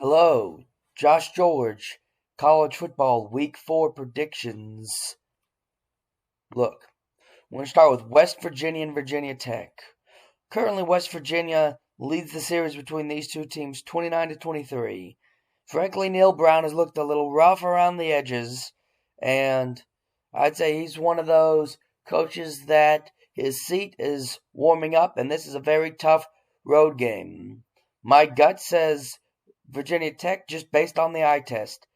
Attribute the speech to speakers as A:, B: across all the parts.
A: Hello, Josh George, college football week 4 predictions. Look, we're going to start with West Virginia and Virginia Tech. Currently, West Virginia leads the series between these two teams 29-23. Frankly, Neil Brown has looked a little rough around the edges, and I'd say he's one of those coaches that his seat is warming up, and this is a very tough road game. My gut says Virginia Tech just based on the eye test.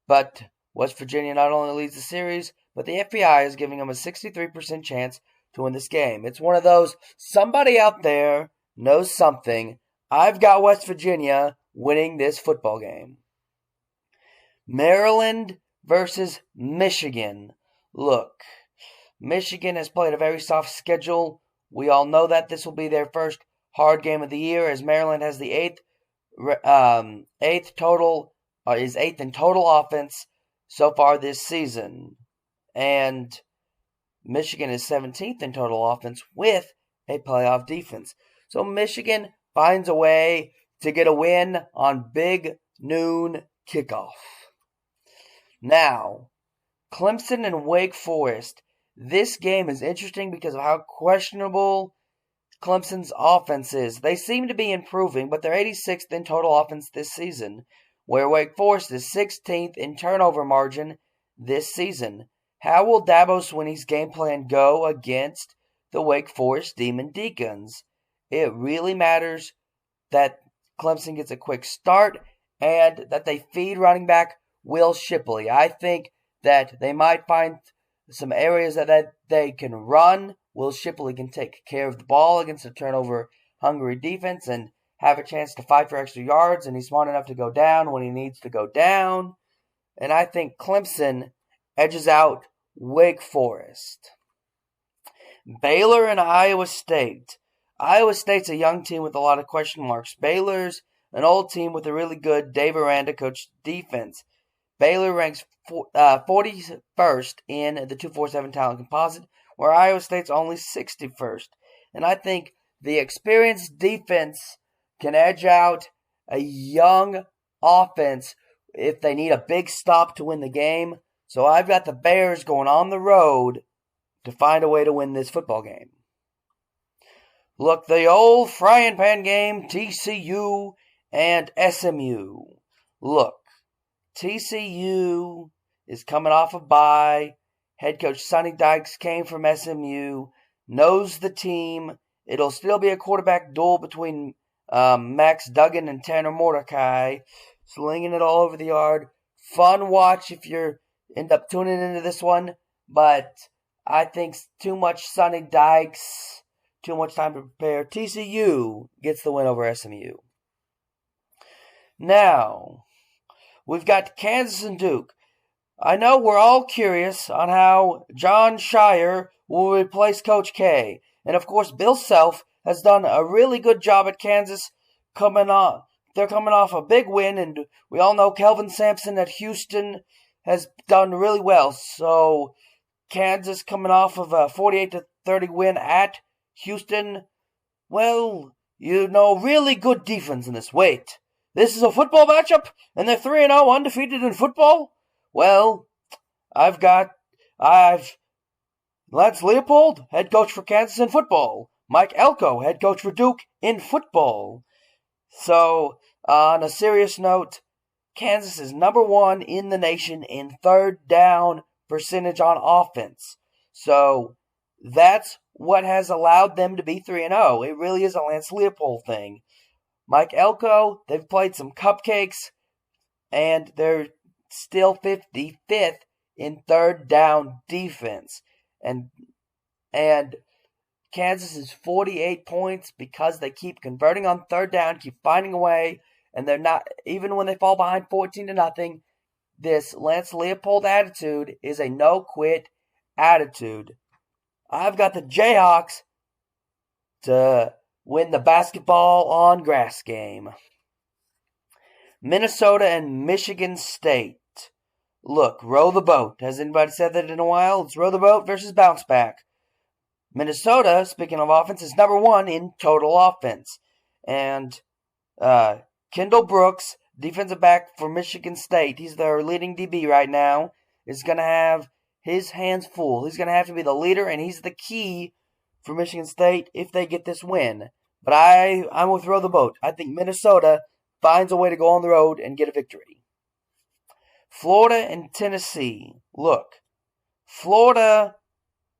A: But West Virginia not only leads the series, but the FBI is giving them a 63% chance to win this game. It's one of those, somebody out there knows something. I've got West Virginia winning this football game. Maryland versus Michigan. Look, Michigan has played a very soft schedule. We all know that this will be their first hard game of the year, as Maryland has the eighth in total offense so far this season, and Michigan is 17th in total offense with a playoff defense. So Michigan finds a way to get a win on big noon kickoff. Now, Clemson and Wake Forest. This game is interesting because of how questionable Clemson's offense is. They seem to be improving, but they're 86th in total offense this season, where Wake Forest is 16th in turnover margin this season. How will Dabo Swinney's game plan go against the Wake Forest Demon Deacons? It really matters that Clemson gets a quick start and that they feed running back Will Shipley. I think that they might find some areas that they can run. Will Shipley can take care of the ball against a turnover-hungry defense and have a chance to fight for extra yards, and he's smart enough to go down when he needs to go down. And I think Clemson edges out Wake Forest. Baylor and Iowa State. Iowa State's a young team with a lot of question marks. Baylor's an old team with a really good Dave Aranda coached defense. Baylor ranks 41st in the 247 talent composite, where Iowa State's only 61st. And I think the experienced defense can edge out a young offense if they need a big stop to win the game. So I've got the Bears going on the road to find a way to win this football game. Look, the old frying pan game, TCU and SMU. Look, TCU is coming off a bye. Head coach Sonny Dykes came from SMU, knows the team. It'll still be a quarterback duel between Max Duggan and Tanner Mordecai, slinging it all over the yard. Fun watch if you end up tuning into this one, but I think too much Sonny Dykes, too much time to prepare. TCU gets the win over SMU. Now, we've got Kansas and Duke. I know we're all curious on how John Shire will replace Coach K. And of course, Bill Self has done a really good job at Kansas They're coming off a big win, and we all know Kelvin Sampson at Houston has done really well. So Kansas coming off of a 48-30 win at Houston. Well, really good defense in this. Wait, this is a football matchup, and they're 3-0 undefeated in football? Well, I've Lance Leopold, head coach for Kansas in football. Mike Elko, head coach for Duke in football. So, on a serious note, Kansas is number 1 in the nation in third down percentage on offense. So, that's what has allowed them to be 3-0. It really is a Lance Leopold thing. Mike Elko, they've played some cupcakes, and they're still 55th in third down defense. And Kansas is 48 points because they keep converting on third down, keep finding a way, and they're not, even when they fall behind 14-0, this Lance Leopold attitude is a no-quit attitude. I've got the Jayhawks to win the basketball on grass game. Minnesota and Michigan State. Look, row the boat. Has anybody said that in a while? It's row the boat versus bounce back. Minnesota, speaking of offense, is number 1 in total offense. And Kendall Brooks defensive back for Michigan State. He's their leading DB right now. Is going to have his hands full. He's going to have to be the leader, and he's the key for Michigan State if they get this win. But I will throw the boat. I think Minnesota finds a way to go on the road and get a victory. Florida and Tennessee. Look, Florida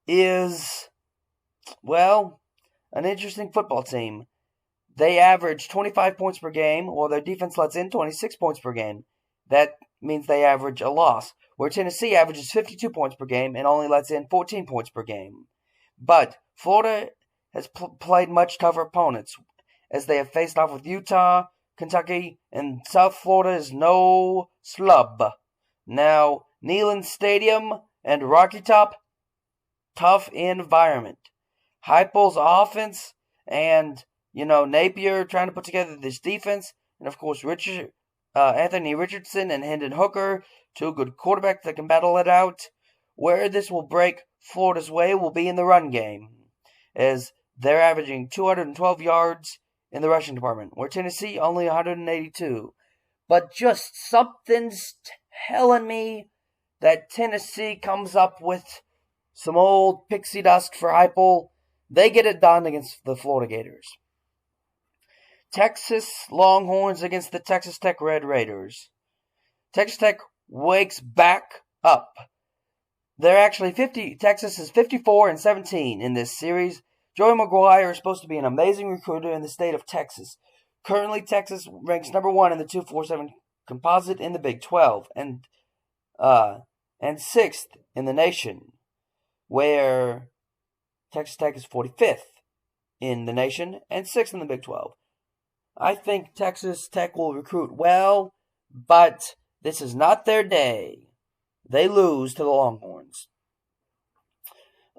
A: is, well, an interesting football team. They average 25 points per game, while their defense lets in 26 points per game. That means they average a loss, where Tennessee averages 52 points per game and only lets in 14 points per game. But Florida has played much tougher opponents, as they have faced off with Utah, Kentucky, and South Florida is no slub. Now, Neyland Stadium and Rocky Top, tough environment. Heupel's offense and, Napier trying to put together this defense, and of course Anthony Richardson and Hendon Hooker, two good quarterbacks that can battle it out. Where this will break Florida's way will be in the run game, as they're averaging 212 yards in the rushing department, where Tennessee only 182. But just something's telling me that Tennessee comes up with some old pixie dust for Heupel. They get it done against the Florida Gators. Texas Longhorns against the Texas Tech Red Raiders. Texas Tech wakes back up. They're actually Texas is 54-17 in this series. Joey McGuire is supposed to be an amazing recruiter in the state of Texas. Currently, Texas ranks number 1 in the 247 composite in the Big 12 and 6th in the nation, where Texas Tech is 45th in the nation and 6th in the Big 12. I think Texas Tech will recruit well, but this is not their day. They lose to the Longhorns.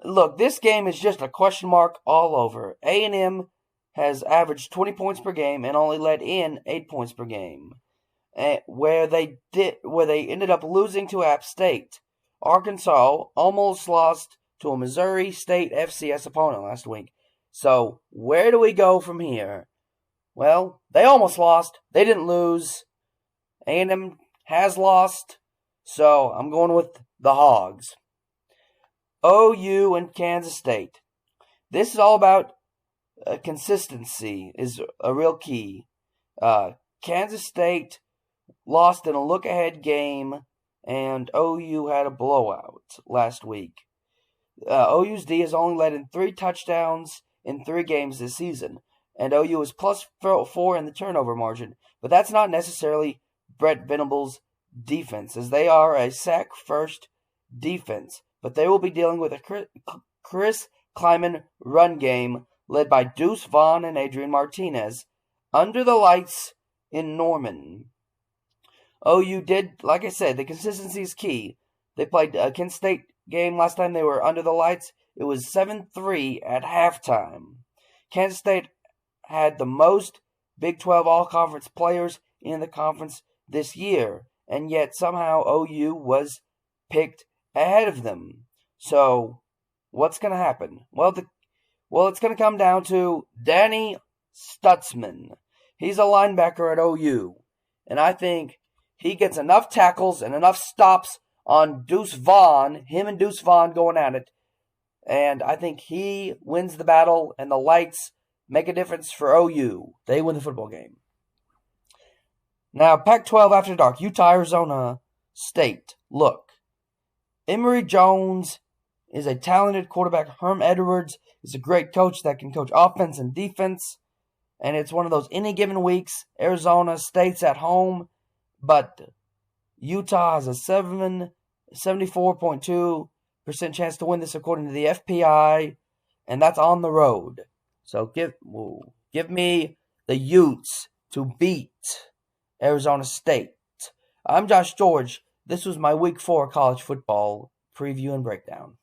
A: Look, this game is just a question mark all over. A&M has averaged 20 points per game and only let in 8 points per game, where they ended up losing to App State. Arkansas almost lost to a Missouri State FCS opponent last week. So, where do we go from here? Well, they almost lost. They didn't lose. A&M has lost. So, I'm going with the Hogs. OU and Kansas State. This is all about consistency is a real key. Kansas State lost in a look-ahead game, and OU had a blowout last week. OU's D has only led in 3 touchdowns in 3 games this season, and OU is plus 4 in the turnover margin. But that's not necessarily Brett Venables' defense, as they are a sack-first defense. But they will be dealing with a Chris Kleiman run game led by Deuce Vaughn and Adrian Martinez under the lights in Norman. OU did, like I said, the consistency is key. They played a Kent State game last time they were under the lights. It was 7-3 at halftime. Kansas State had the most Big 12 all-conference players in the conference this year, and yet somehow OU was picked ahead of them. So, what's going to happen? Well, it's going to come down to Danny Stutzman. He's a linebacker at OU, and I think he gets enough tackles and enough stops on Deuce Vaughn, him and Deuce Vaughn going at it, and I think he wins the battle, and the lights make a difference for OU. They win the football game. Now, Pac-12 After Dark, Utah, Arizona State. Look, Emory Jones is a talented quarterback. Herm Edwards is a great coach that can coach offense and defense, and it's one of those any given weeks, Arizona State's at home, but Utah has a 74.2% chance to win this according to the FPI, and that's on the road. So give me the Utes to beat Arizona State. I'm Josh George. This was my Week 4 college football preview and breakdown.